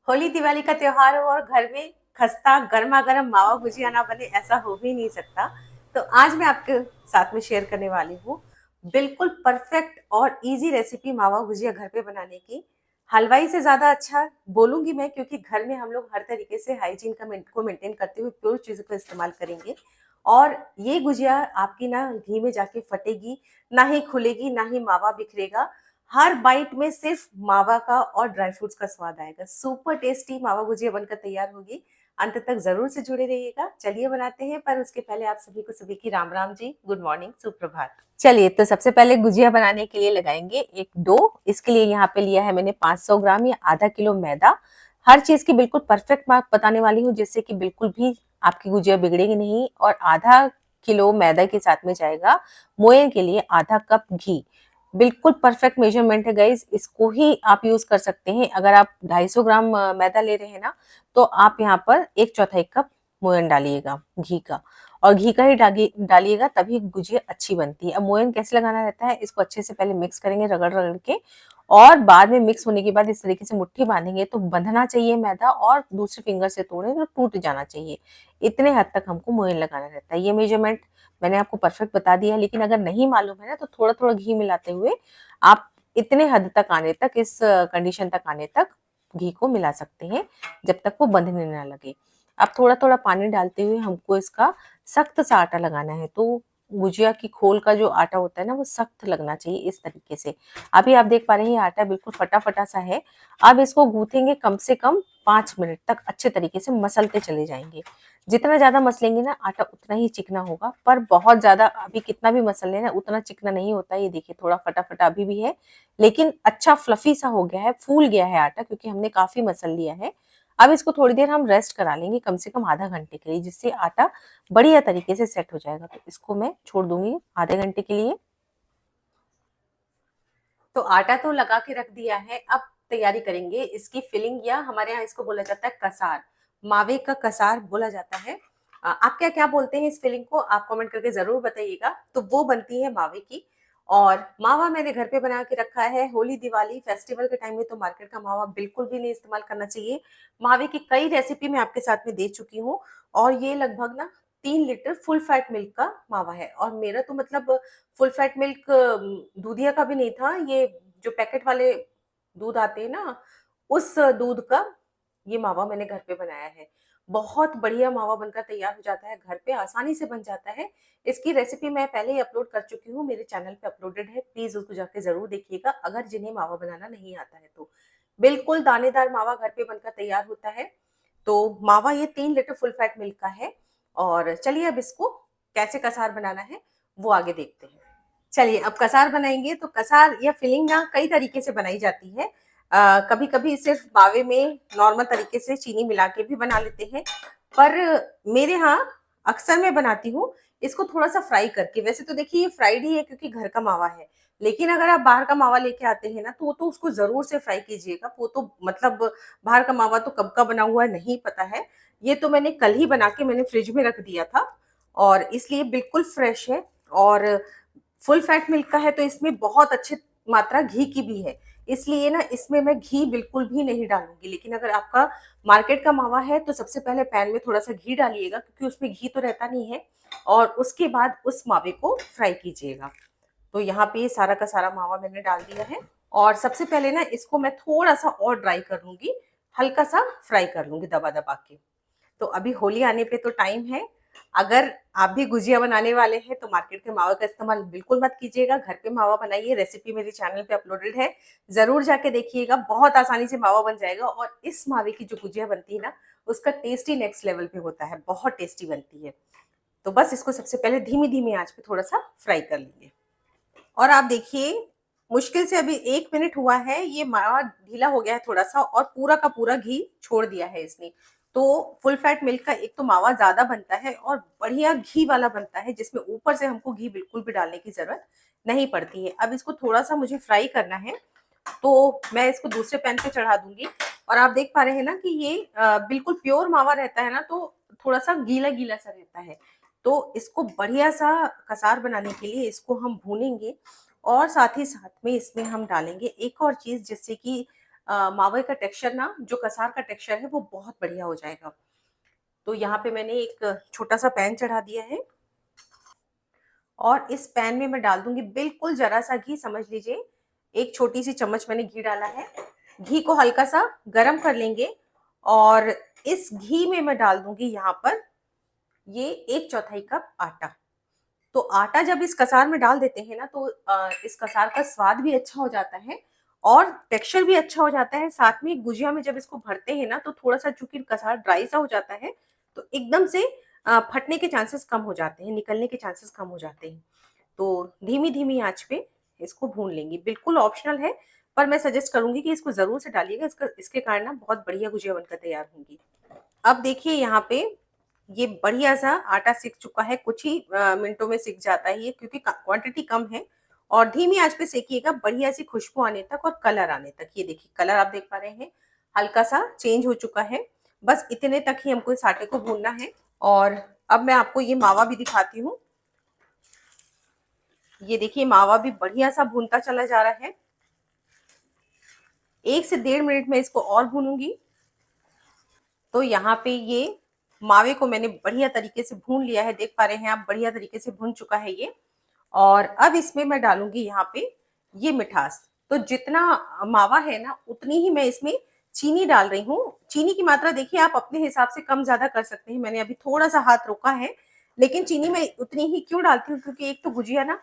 होली दिवाली का त्योहार हो और घर में खस्ता गर्मा गर्म मावा गुजिया ना बने, ऐसा हो ही नहीं सकता। तो आज मैं आपके साथ में शेयर करने वाली हूँ बिल्कुल परफेक्ट और इजी रेसिपी मावा गुजिया घर पे बनाने की। हलवाई से ज्यादा अच्छा बोलूंगी मैं, क्योंकि घर में हम लोग हर तरीके से हाइजीन को मेंटेन करते हुए प्योर चीजों का इस्तेमाल करेंगे। और ये गुजिया आपकी ना घी में जाके फटेगी, ना ही खुलेगी, ना ही मावा बिखरेगा। हर बाइट में सिर्फ मावा का और ड्राई फ्रूट्स का स्वाद आएगा। सुपर टेस्टी मावा गुजिया बनकर तैयार होगी। अंत तक जरूर से जुड़े रहिएगा। चलिए बनाते हैं, पर उसके पहले आप सभी की राम राम जी, गुड मॉर्निंग, सुप्रभात। चलिए, तो सबसे पहले गुजिया बनाने के लिए लगाएंगे एक डो। इसके लिए यहाँ पे लिया है मैंने 500 ग्राम या आधा किलो मैदा। हर चीज की बिल्कुल परफेक्ट माप बताने वाली हूँ, जिससे कि बिल्कुल भी आपकी गुजिया बिगड़ेगी नहीं। और आधा किलो मैदा के साथ में जाएगा मोयन के लिए आधा कप घी। बिल्कुल परफेक्ट मेजरमेंट है गाइज, इसको ही आप यूज कर सकते हैं। अगर आप 250 ग्राम मैदा ले रहे हैं ना, तो आप यहाँ पर एक चौथाई कप मोयन डालिएगा घी का। और घी का ही डालिएगा, तभी गुजिया अच्छी बनती है। अब मोयन कैसे लगाना रहता है, इसको अच्छे से पहले मिक्स करेंगे रगड़ रगड़ के, और बाद में मिक्स होने के बाद इस तरीके से मुट्ठी बांधेंगे तो बंधना चाहिए मैदा, और दूसरे फिंगर से तोड़े तो टूट जाना चाहिए। इतने हद तक हमको मोयन लगाना रहता है। ये मेजरमेंट मैंने आपको परफेक्ट बता दिया, लेकिन अगर नहीं मालूम है ना, तो थोड़ा थोड़ा घी मिलाते हुए आप इतने हद तक आने तक, इस कंडीशन तक आने तक घी को मिला सकते हैं, जब तक वो बंधने ना लगे। अब थोड़ा थोड़ा पानी डालते हुए हमको इसका सख्त सा आटा लगाना है। तो गुजिया की खोल का जो आटा होता है ना, वो सख्त लगना चाहिए इस तरीके से। अभी आप देख पा रहे हैं ये आटा बिल्कुल फटा फटा सा है। अब इसको गूंथेंगे कम से कम 5 मिनट तक, अच्छे तरीके से मसलते चले जाएंगे। जितना ज्यादा मसलेंगे ना आटा, उतना ही चिकना होगा। पर बहुत ज्यादा अभी कितना भी मसल लेना उतना चिकना नहीं होता। ये देखिए थोड़ा फटा फटा अभी भी है, लेकिन अच्छा फ्लफी सा हो गया है, फूल गया है आटा, क्योंकि हमने काफी मसल लिया है। अब इसको थोड़ी देर हम रेस्ट करा लेंगे, कम से कम आधा घंटे के लिए, जिससे आटा बढ़िया तरीके से सेट हो जाएगा। तो इसको मैं छोड़ दूंगी आधे घंटे के लिए। तो आटा तो लगा के रख दिया है। अब तैयारी करेंगे इसकी फिलिंग, या हमारे यहाँ इसको बोला जाता है कसार। मावे का कसार बोला जाता है। आप क्या क्या बोलते हैं इस फिलिंग को, आप कमेंट करके जरूर बताइएगा। तो वो बनती है मावे की। और मावा मैंने घर पे बना के रखा है। होली दिवाली फेस्टिवल के टाइम में तो मार्केट का मावा बिल्कुल भी नहीं इस्तेमाल करना चाहिए। मावे की कई रेसिपी मैं आपके साथ में दे चुकी हूँ। और ये लगभग ना 3 लीटर फुल फैट मिल्क का मावा है। और मेरा तो मतलब फुल फैट मिल्क दूधिया का भी नहीं था, ये जो पैकेट वाले दूध आते हैं ना, उस दूध का ये मावा मैंने घर पे बनाया है। बहुत बढ़िया मावा बनकर तैयार हो जाता है, घर पे आसानी से बन जाता है। इसकी रेसिपी मैं पहले ही अपलोड कर चुकी हूँ, मेरे चैनल पे अपलोडेड है, प्लीज उसको जाके जरूर देखिएगा अगर जिन्हें मावा बनाना नहीं आता है तो। बिल्कुल दानेदार मावा घर पे बनकर तैयार होता है। तो मावा ये 3 लीटर फुल फैट मिल्क का है। और चलिए अब इसको कैसे कसार बनाना है वो आगे देखते हैं। चलिए अब कसार बनाएंगे। तो कसार या फिलिंग ना कई तरीके से बनाई जाती है। कभी कभी सिर्फ मावे में नॉर्मल तरीके से चीनी मिला के भी बना लेते हैं। पर मेरे यहाँ अक्सर मैं बनाती हूँ इसको थोड़ा सा फ्राई करके। वैसे तो देखिए ये फ्राइड ही है क्योंकि घर का मावा है, लेकिन अगर आप बाहर का मावा लेके आते हैं ना, तो वो तो उसको जरूर से फ्राई कीजिएगा। वो तो मतलब बाहर का मावा तो कब का बना हुआ है नहीं पता है। ये तो मैंने कल ही बना के मैंने फ्रिज में रख दिया था, और इसलिए बिल्कुल फ्रेश है। और फुल फैट मिल्क का है तो इसमें बहुत अच्छी मात्रा घी की भी है, इसलिए ना इसमें मैं घी बिल्कुल भी नहीं डालूंगी। लेकिन अगर आपका मार्केट का मावा है तो सबसे पहले पैन में थोड़ा सा घी डालिएगा, क्योंकि उसमें घी तो रहता नहीं है। और उसके बाद उस मावे को फ्राई कीजिएगा। तो यहाँ पे सारा का सारा मावा मैंने डाल दिया है। और सबसे पहले ना इसको मैं थोड़ा सा और ड्राई कर लूंगी, हल्का सा फ्राई कर लूंगी दबा दबा के। तो अभी होली आने पे तो टाइम है। अगर आप भी गुजिया बनाने वाले हैं तो मार्केट के मावा का इस्तेमाल बिल्कुल मत कीजिएगा, घर पे मावा बनाइए। रेसिपी मेरे चैनल पे अपलोडेड है, जरूर जाके देखिएगा। बहुत आसानी से मावा बन जाएगा। और इस मावे की जो गुजिया बनती है ना, उसका टेस्ट ही नेक्स्ट लेवल पे होता है, बहुत टेस्टी बनती है। तो बस इसको सबसे पहले धीमी धीमी आंच पे थोड़ा सा फ्राई कर लेंगे। और आप देखिए मुश्किल से अभी 1 मिनट हुआ है, ये मावा ढीला हो गया है थोड़ा सा, और पूरा का पूरा घी छोड़ दिया है इसने। तो फुल फैट मिल्क का एक तो मावा ज्यादा बनता है और बढ़िया घी वाला बनता है, जिसमें ऊपर से हमको घी बिल्कुल भी डालने की जरूरत नहीं पड़ती है। अब इसको थोड़ा सा मुझे फ्राई करना है, तो मैं इसको दूसरे पैन पे चढ़ा दूंगी। और आप देख पा रहे हैं ना कि ये बिल्कुल प्योर मावा रहता है ना, तो थोड़ा सा गीला गीला सा रहता है। तो इसको बढ़िया सा कसार बनाने के लिए इसको हम भूनेंगे। और साथ ही साथ में इसमें हम डालेंगे एक और चीज, जिससे कि मावे का टेक्सचर ना, जो कसार का टेक्सचर है वो बहुत बढ़िया हो जाएगा। तो यहाँ पे मैंने एक छोटा सा पैन चढ़ा दिया है और इस पैन में मैं डाल दूंगी बिल्कुल जरा सा घी, समझ लीजिए एक छोटी सी चम्मच मैंने घी डाला है। घी को हल्का सा गरम कर लेंगे और इस घी में मैं डाल दूंगी यहाँ पर ये 1/4 कप आटा। तो आटा जब इस कसार में डाल देते हैं ना तो इस कसार का स्वाद भी अच्छा हो जाता है और टेक्सचर भी अच्छा हो जाता है। साथ में गुजिया में जब इसको भरते हैं ना तो थोड़ा सा चूंकि कसार ड्राई सा हो जाता है तो एकदम से फटने के चांसेस कम हो जाते हैं, निकलने के चांसेस कम हो जाते हैं। तो धीमी धीमी आंच पे इसको भून लेंगे, बिल्कुल ऑप्शनल है पर मैं सजेस्ट करूंगी कि इसको जरूर से डालिएगा, इसके कारण ना बहुत बढ़िया गुजिया बनकर तैयार होंगी। अब देखिए यहाँ पे ये बढ़िया सा आटा सिक चुका है, कुछ ही मिनटों में सिक जाता है ये क्योंकि क्वांटिटी कम है। और धीमी आंच पे सेकिएगा बढ़िया सी खुशबू आने तक और कलर आने तक। ये देखिए कलर आप देख पा रहे हैं हल्का सा चेंज हो चुका है। बस इतने तक ही हमको इस आटे को भूनना है। और अब मैं आपको ये मावा भी दिखाती हूँ। ये देखिए मावा भी बढ़िया सा भूनता चला जा रहा है। 1 से 1.5 मिनट में इसको और भूनूंगी। तो यहाँ पे ये मावे को मैंने बढ़िया तरीके से भून लिया है, देख पा रहे हैं आप बढ़िया तरीके से भून चुका है ये। और अब इसमें मैं डालूंगी यहाँ पे ये मिठास। तो जितना मावा है ना उतनी ही मैं इसमें चीनी डाल रही हूँ। चीनी की मात्रा देखिए आप अपने हिसाब से कम ज्यादा कर सकते हैं, मैंने अभी थोड़ा सा हाथ रोका है। लेकिन चीनी मैं उतनी ही क्यों डालती हूँ क्योंकि एक तो गुजिया ना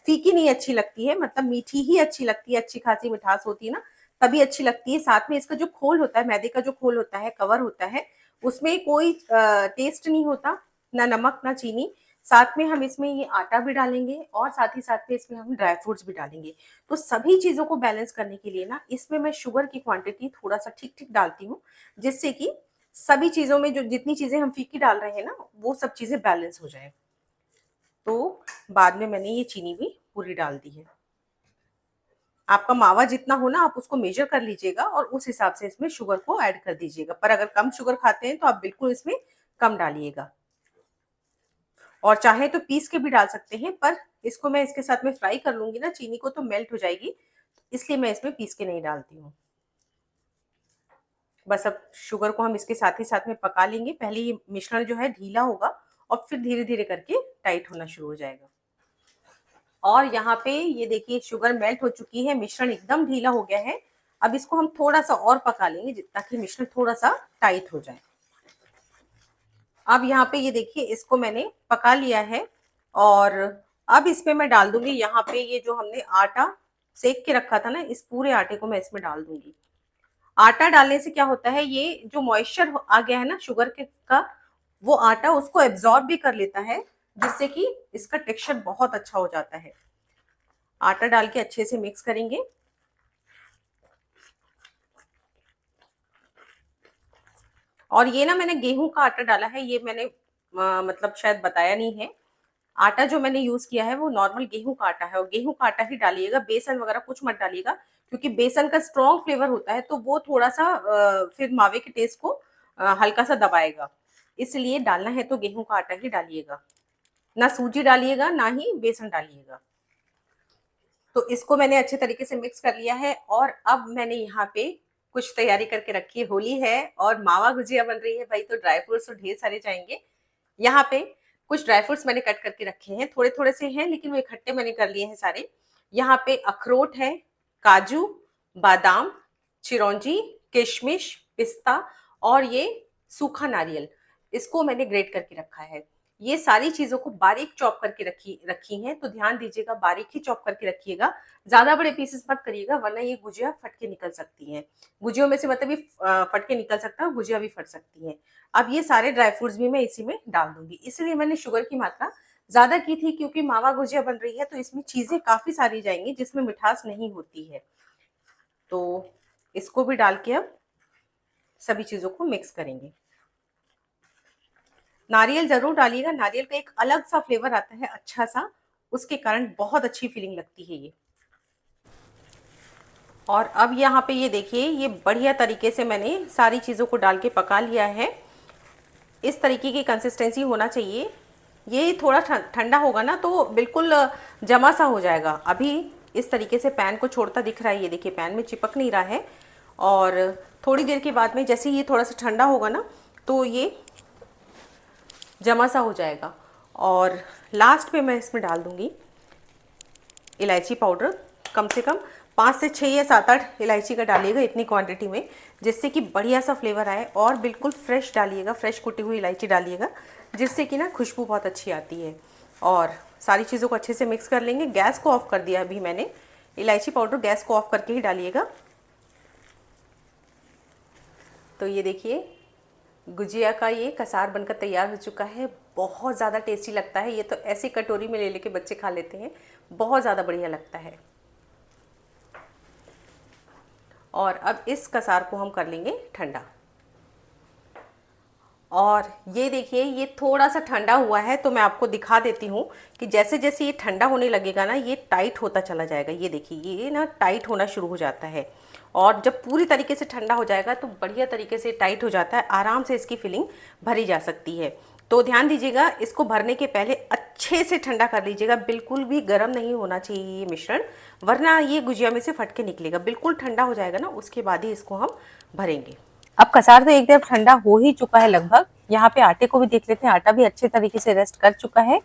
फीकी नहीं अच्छी लगती है, मतलब मीठी ही अच्छी लगती है, अच्छी खासी मिठास होती है ना तभी अच्छी लगती है। साथ में इसका जो खोल होता है, मैदे का जो खोल होता है, कवर होता है, उसमें कोई टेस्ट नहीं होता, ना नमक ना चीनी। साथ में हम इसमें ये आटा भी डालेंगे और साथ ही साथ में इसमें हम ड्राई फ्रूट्स भी डालेंगे। तो सभी चीजों को बैलेंस करने के लिए ना इसमें मैं शुगर की क्वांटिटी थोड़ा सा ठीक ठीक डालती हूँ, जिससे कि सभी चीजों में जो जितनी चीजें हम फीकी डाल रहे हैं ना वो सब चीजें बैलेंस हो जाए। तो बाद में मैंने ये चीनी भी पूरी डाल दी है। आपका मावा जितना हो ना आप उसको मेजर कर लीजिएगा और उस हिसाब से इसमें शुगर को ऐड कर दीजिएगा। पर अगर कम शुगर खाते हैं तो आप बिल्कुल इसमें कम डालिएगा और चाहे तो पीस के भी डाल सकते हैं, पर इसको मैं इसके साथ में फ्राई कर लूंगी ना चीनी को तो मेल्ट हो जाएगी, इसलिए मैं इसमें पीस के नहीं डालती हूँ। बस अब शुगर को हम इसके साथ ही साथ में पका लेंगे। पहले ये मिश्रण जो है ढीला होगा और फिर धीरे धीरे करके टाइट होना शुरू हो जाएगा। और यहाँ पे ये देखिए शुगर मेल्ट हो चुकी है, मिश्रण एकदम ढीला हो गया है। अब इसको हम थोड़ा सा और पका लेंगे ताकि मिश्रण थोड़ा सा टाइट हो जाए। अब यहाँ पे ये देखिए इसको मैंने पका लिया है और अब इसमें मैं डाल दूंगी यहाँ पे ये जो हमने आटा सेक के रखा था ना, इस पूरे आटे को मैं इसमें डाल दूंगी। आटा डालने से क्या होता है, ये जो मॉइस्चर आ गया है ना शुगर के का, वो आटा उसको एब्जॉर्ब भी कर लेता है, जिससे कि इसका टेक्सचर बहुत अच्छा हो जाता है। आटा डाल के अच्छे से मिक्स करेंगे। और ये ना मैंने गेहूं का आटा डाला है, ये मैंने मतलब शायद बताया नहीं है। आटा जो मैंने यूज किया है वो नॉर्मल गेहूं का आटा है और गेहूं का आटा ही डालिएगा, बेसन वगैरह कुछ मत डालिएगा क्योंकि बेसन का स्ट्रॉन्ग फ्लेवर होता है तो वो थोड़ा सा फिर मावे के टेस्ट को हल्का सा दबाएगा। इसलिए डालना है तो गेहूं का आटा ही डालिएगा, ना सूजी डालिएगा ना ही बेसन डालिएगा। तो इसको मैंने अच्छे तरीके से मिक्स कर लिया है और अब मैंने यहाँ पे कुछ तैयारी करके रखी है। होली है और मावा गुजिया बन रही है भाई, तो ड्राई फ्रूट्स तो ढेर सारे जाएंगे। यहाँ पे कुछ ड्राई फ्रूट्स मैंने कट करके रखे हैं, थोड़े थोड़े से हैं लेकिन वो इकट्ठे मैंने कर लिए हैं सारे। यहाँ पे अखरोट है, काजू, बादाम, चिरौंजी, किशमिश, पिस्ता और ये सूखा नारियल, इसको मैंने ग्रेट करके रखा है। ये सारी चीजों को बारीक चॉप करके रखी हैं, तो ध्यान दीजिएगा बारीक ही चॉप करके रखिएगा, ज्यादा बड़े पीसेस मत करिएगा वरना ये गुजिया फट के निकल सकती हैं। गुजियों में से मतलब ये फट के निकल सकता है, गुजिया भी फट सकती है। अब ये सारे ड्राई फ्रूट्स भी मैं इसी में डाल दूंगी, इसलिए मैंने शुगर की मात्रा ज्यादा की थी क्योंकि मावा गुजिया बन रही है तो इसमें चीजें काफी सारी जाएंगी जिसमें मिठास नहीं होती है। तो इसको भी डाल के अब सभी चीजों को मिक्स करेंगे। नारियल जरूर डालिएगा, नारियल का एक अलग सा फ्लेवर आता है अच्छा सा, उसके कारण बहुत अच्छी फीलिंग लगती है ये। और अब यहाँ पे ये देखिए ये बढ़िया तरीके से मैंने सारी चीज़ों को डाल के पका लिया है। इस तरीके की कंसिस्टेंसी होना चाहिए। ये थोड़ा ठंडा होगा ना तो बिल्कुल जमा सा हो जाएगा। अभी इस तरीके से पैन को छोड़ता दिख रहा है। ये देखिए पैन में चिपक नहीं रहा है। और थोड़ी देर के बाद में जैसे ये थोड़ा सा ठंडा होगा ना तो ये जमा सा हो जाएगा। और लास्ट पे मैं इसमें डाल दूंगी इलायची पाउडर। कम से कम 5 से 6 या 7-8 इलायची का डालिएगा इतनी क्वांटिटी में, जिससे कि बढ़िया सा फ्लेवर आए। और बिल्कुल फ्रेश डालिएगा, फ्रेश कुटी हुई इलायची डालिएगा, जिससे कि ना खुशबू बहुत अच्छी आती है। और सारी चीज़ों को अच्छे से मिक्स कर लेंगे। गैस को ऑफ कर दिया अभी मैंने। इलायची पाउडर गैस को ऑफ करके ही डालिएगा। तो ये देखिए गुजिया का ये कसार बनकर तैयार हो चुका है। बहुत ज़्यादा टेस्टी लगता है। ये तो ऐसी कटोरी में ले लेके बच्चे खा लेते हैं, बहुत ज़्यादा बढ़िया लगता है। और अब इस कसार को हम कर लेंगे ठंडा। और ये देखिए ये थोड़ा सा ठंडा हुआ है, तो मैं आपको दिखा देती हूँ कि जैसे जैसे ये ठंडा होने लगेगा ना ये टाइट होता चला जाएगा। ये देखिए ये ना टाइट होना शुरू हो जाता है। और जब पूरी तरीके से ठंडा हो जाएगा तो बढ़िया तरीके से टाइट हो जाता है, आराम से इसकी फिलिंग भरी जा सकती है। तो ध्यान दीजिएगा, इसको भरने के पहले अच्छे से ठंडा कर लीजिएगा। बिल्कुल भी गर्म नहीं होना चाहिए ये मिश्रण, वरना ये गुजिया में से फट के निकलेगा। बिल्कुल ठंडा हो जाएगा ना उसके बाद ही इसको हम भरेंगे। अब कसार तो एक तरफ ठंडा हो ही चुका है लगभग। यहाँ पे आटे को भी देख लेते हैं, आटा भी अच्छे तरीके से रेस्ट कर चुका है।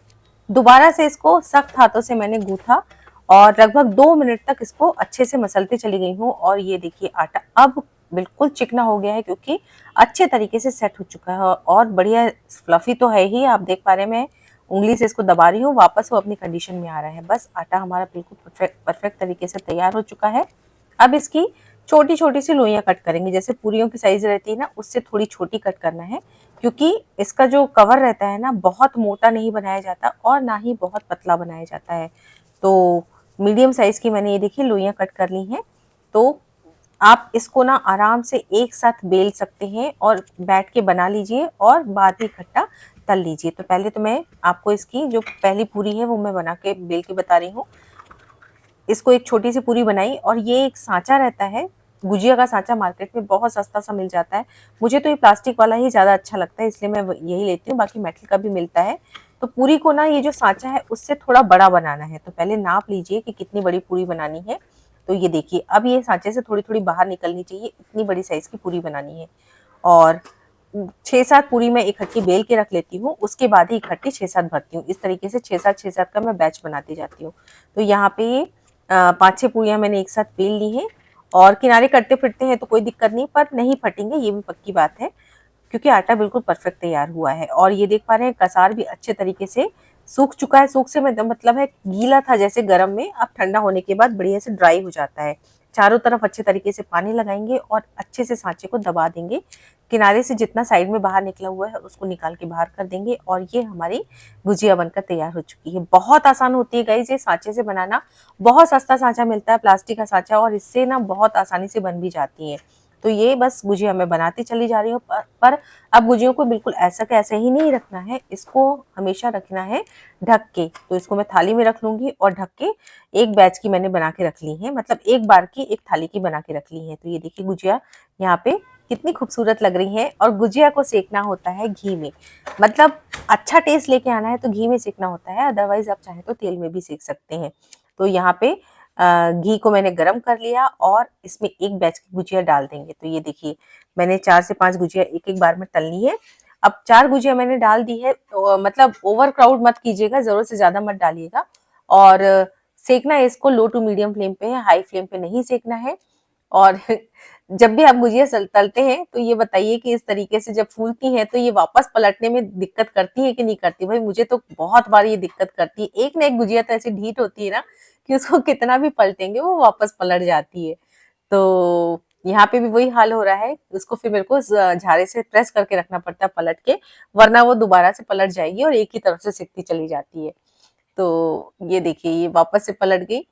दोबारा से इसको सख्त हाथों से मैंने गूथा और लगभग 2 मिनट तक इसको अच्छे से मसलते चली गई हूँ। और ये देखिए आटा अब बिल्कुल चिकना हो गया है, क्योंकि अच्छे तरीके से सेट हो चुका है और बढ़िया फ्लफी तो है ही। आप देख पा रहे हैं, मैं उंगली से इसको दबा रही हूँ, वापस वो अपनी कंडीशन में आ रहा है। बस आटा हमारा बिल्कुल परफेक्ट तरीके से तैयार हो चुका है। अब इसकी छोटी छोटी सी लोइयां कट करेंगे। जैसे पूरियों की साइज रहती है ना, उससे थोड़ी छोटी कट करना है, क्योंकि इसका जो कवर रहता है ना बहुत मोटा नहीं बनाया जाता और ना ही बहुत पतला बनाया जाता है। तो मीडियम साइज की मैंने ये देखिए लोइयां कट कर ली हैं। तो आप इसको ना आराम से एक साथ बेल सकते हैं और बैठ के बना लीजिए और बाद में इकट्ठा तल लीजिए। तो पहले तो मैं आपको इसकी जो पहली पूरी है वो मैं बना के बेल के बता रही हूँ। इसको एक छोटी सी पूरी बनाई और ये एक सांचा रहता है, गुजिया का सांचा मार्केट में बहुत सस्ता सा मिल जाता है। मुझे तो ये प्लास्टिक वाला ही ज़्यादा अच्छा लगता है, इसलिए मैं यही लेती हूँ, बाकी मेटल का भी मिलता है। तो पूरी को ना ये जो सांचा है उससे थोड़ा बड़ा बनाना है। तो पहले नाप लीजिए कि कितनी बड़ी पूरी बनानी है। तो ये देखिए अब ये सांचे से थोड़ी थोड़ी बाहर निकलनी चाहिए, इतनी बड़ी साइज की पूरी बनानी है। और 6-7 पूरी मैं इकट्ठी बेल के रख लेती हूँ, उसके बाद ही इकट्ठी 6-7 भरती हूँ। इस तरीके से 6-7 का मैं बैच बनाती जाती हूँ। तो यहाँ पे ये 5-6 पूरियां मैंने एक साथ बेल ली हैं। और किनारे कटते फिरते हैं तो कोई दिक्कत नहीं, पर नहीं फटेंगे ये भी पक्की बात है, क्योंकि आटा बिल्कुल परफेक्ट तैयार हुआ है। और ये देख पा रहे हैं कसार भी अच्छे तरीके से सूख चुका है। सूख से मतलब है गीला था जैसे गर्म में, अब ठंडा होने के बाद बढ़िया से ड्राई हो जाता है। चारों तरफ अच्छे तरीके से पानी लगाएंगे और अच्छे से सांचे को दबा देंगे। किनारे से जितना साइड में बाहर निकला हुआ है उसको निकाल के बाहर कर देंगे और ये हमारी गुजिया बनकर तैयार हो चुकी है। बहुत आसान होती है गाइस ये सांचे से बनाना। बहुत सस्ता सांचा मिलता है, प्लास्टिक का सांचा, और इससे ना बहुत आसानी से बन भी जाती है। तो ये बस गुजिया मैं बनाती चली जा रही हूँ। पर अब गुजियों को बिल्कुल ऐसा का ऐसा ही नहीं रखना है, इसको हमेशा रखना है ढक के। तो इसको मैं थाली में रख लूंगी और ढक के एक बैच की मैंने बना के रख ली है, मतलब एक बार की एक थाली की बना के रख ली है। तो ये देखिए गुजिया यहाँ पे कितनी खूबसूरत लग रही है। और गुजिया को सेकना होता है घी में, मतलब अच्छा टेस्ट लेके आना है तो घी में सेकना होता है, अदरवाइज आप चाहे तो तेल में भी सेक सकते हैं। तो यहाँ पे घी को मैंने गरम कर लिया और इसमें एक बैच की गुजिया डाल देंगे। तो ये देखिए मैंने 4 से 5 गुजिया एक एक बार में तलनी है। अब 4 गुजिया मैंने डाल दी है, तो मतलब ओवर क्राउड मत कीजिएगा, जरूरत से ज्यादा मत डालिएगा। और सेकना है इसको लो टू मीडियम फ्लेम पे है, हाई फ्लेम पे नहीं सेकना है। और जब भी आप गुजिया तलते हैं तो ये बताइए कि इस तरीके से जब फूलती हैं तो ये वापस पलटने में दिक्कत करती है कि नहीं करती। भाई मुझे तो बहुत बार ये दिक्कत करती है। एक ना एक गुजिया तो ऐसी ढीठ होती है ना कि उसको कितना भी पलटेंगे वो वापस पलट जाती है। तो यहाँ पे भी वही हाल हो रहा है, उसको फिर मेरे को झारे से प्रेस करके रखना पड़ता है पलट के, वरना वो दोबारा से पलट जाएगी और एक ही तरफ से सिकती चली जाती है। तो ये देखिए ये वापस से पलट गई।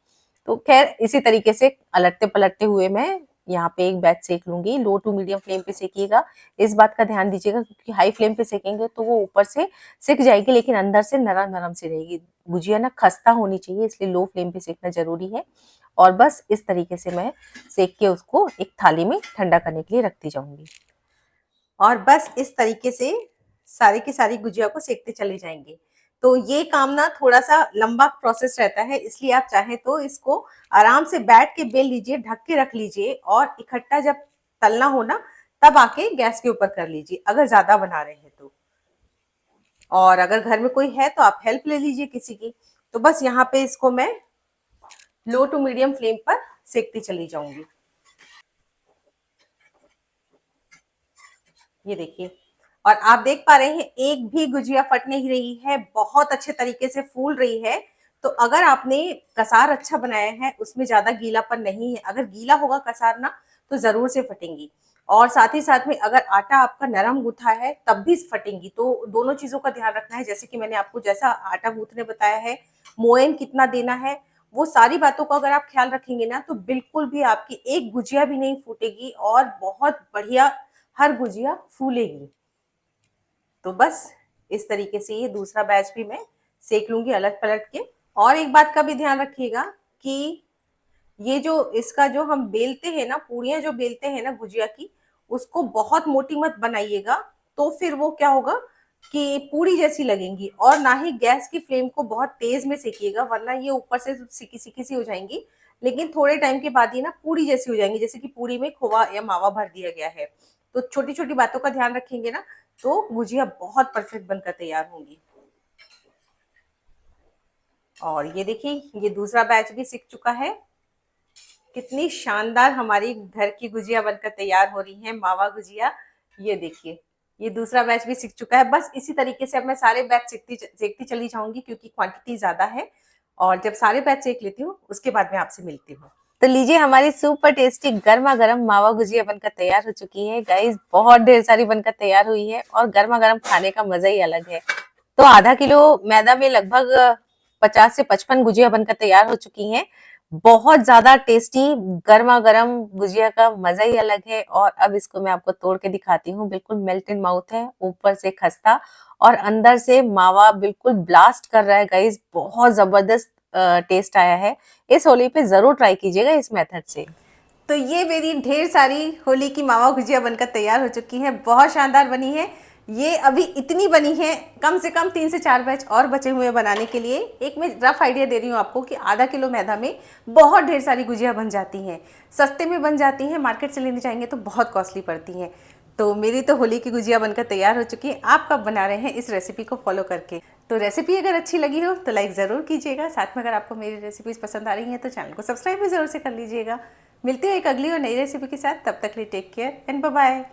तो खैर इसी तरीके से अलटते पलटते हुए मैं यहाँ पे एक बैच सेक लूंगी। लो टू मीडियम फ्लेम पे सेकिएगा, इस बात का ध्यान दीजिएगा, क्योंकि हाई फ्लेम पे सेकेंगे तो वो ऊपर से सिक जाएगी लेकिन अंदर से नरम नरम सी रहेगी। गुजिया ना खस्ता होनी चाहिए, इसलिए लो फ्लेम पे सेकना जरूरी है। और बस इस तरीके से मैं सेक के उसको एक थाली में ठंडा करने के लिए रखती जाऊंगी। और बस इस तरीके से सारी की सारी गुजिया को सेकते चले जाएंगे। तो ये काम ना थोड़ा-सा लंबा प्रोसेस रहता है, इसलिए आप चाहें तो इसको आराम से बैठ के बेल लीजिए, ढक के रख लीजिए और इकट्ठा जब तलना हो ना, तब आके गैस के ऊपर कर लीजिए, अगर ज़्यादा बना रहे हैं तो। और अगर घर में कोई है तो आप हेल्प ले लीजिए किसी की। तो बस यहाँ पे इसको मैं लो टू मीडियम फ्लेम पर सेकती चली जाऊँगी। ये देखिए, और आप देख पा रहे हैं एक भी गुजिया फट नहीं रही है, बहुत अच्छे तरीके से फूल रही है। तो अगर आपने कसार अच्छा बनाया है, उसमें ज़्यादा गीलापन नहीं है, अगर गीला होगा कसार ना तो ज़रूर से फटेंगी। और साथ ही साथ में अगर आटा आपका नरम गूँथा है तब भी फटेंगी। तो दोनों चीज़ों का ध्यान रखना है, जैसे कि मैंने आपको जैसा आटा गूँथने बताया है, मोयन कितना देना है, वो सारी बातों का अगर आप ख्याल रखेंगे ना तो बिल्कुल भी आपकी एक गुजिया भी नहीं फूटेगी और बहुत बढ़िया हर गुजिया फूलेगी। तो बस इस तरीके से ये दूसरा बैच भी मैं सेक लूंगी अलग पलट के। और एक बात का भी ध्यान रखिएगा कि ये जो इसका जो हम बेलते हैं ना, पूड़ियां जो बेलते हैं ना गुजिया की, उसको बहुत मोटी मत बनाइएगा। तो फिर वो क्या होगा कि पूड़ी जैसी लगेंगी। और ना ही गैस की फ्लेम को बहुत तेज में सेकिएगा, वरना ये ऊपर से सिकी सिकी सी हो जाएंगी, लेकिन थोड़े टाइम के बाद ये ना पूड़ी जैसी हो जाएंगी, जैसे कि पूड़ी में खोआ या मावा भर दिया गया है। तो छोटी छोटी बातों का ध्यान रखेंगे ना तो गुजिया बहुत परफेक्ट बनकर तैयार होंगी। और ये देखिए ये दूसरा बैच भी सिक चुका है। कितनी शानदार हमारी घर की गुजिया बनकर तैयार हो रही है, मावा गुजिया। ये देखिए ये दूसरा बैच भी सिक चुका है। बस इसी तरीके से अब मैं सारे बैच सेकती चली जाऊंगी, क्योंकि क्वांटिटी ज्यादा है। और जब सारे बैच सेक लेती हूँ उसके बाद मैं आपसे मिलती हूँ। तो लीजिए हमारी सुपर टेस्टी गर्मा गर्म मावा गुजिया बनकर तैयार हो चुकी है गाइस। बहुत ढेर सारी बनकर तैयार हुई है और गर्मा गर्म खाने का मजा ही अलग है। तो आधा किलो मैदा में लगभग 50 से 55 गुजिया बनकर तैयार हो चुकी हैं। बहुत ज्यादा टेस्टी गर्मा गर्म गुजिया का मजा ही अलग है। और अब इसको मैं आपको तोड़ के दिखाती हूँ। बिल्कुल मेल्ट इन माउथ है, ऊपर से खस्ता और अंदर से मावा बिल्कुल ब्लास्ट कर रहा है गाइस। बहुत जबरदस्त टेस्ट आया है। इस होली पे जरूर ट्राई कीजिएगा इस मेथड से। तो ये मेरी ढेर सारी होली की मावा गुजिया बनकर तैयार हो चुकी है, बहुत शानदार बनी है। ये अभी इतनी बनी है, कम से कम 3 से 4 बैच और बचे हुए बनाने के लिए। एक मैं रफ आइडिया दे रही हूँ आपको कि आधा किलो मैदा में बहुत ढेर सारी गुजिया बन जाती हैं, सस्ते में बन जाती हैं, मार्केट से लेने जाएंगे तो बहुत कॉस्टली पड़ती हैं। तो मेरी तो होली की गुजिया बनकर तैयार हो चुकी है। आप कब बना रहे हैं इस रेसिपी को फॉलो करके? तो रेसिपी अगर अच्छी लगी हो तो लाइक ज़रूर कीजिएगा। साथ में अगर आपको मेरी रेसिपीज पसंद आ रही हैं तो चैनल को सब्सक्राइब भी ज़रूर से कर लीजिएगा। मिलती है एक अगली और नई रेसिपी के साथ, तब तक लिए take care and bye bye.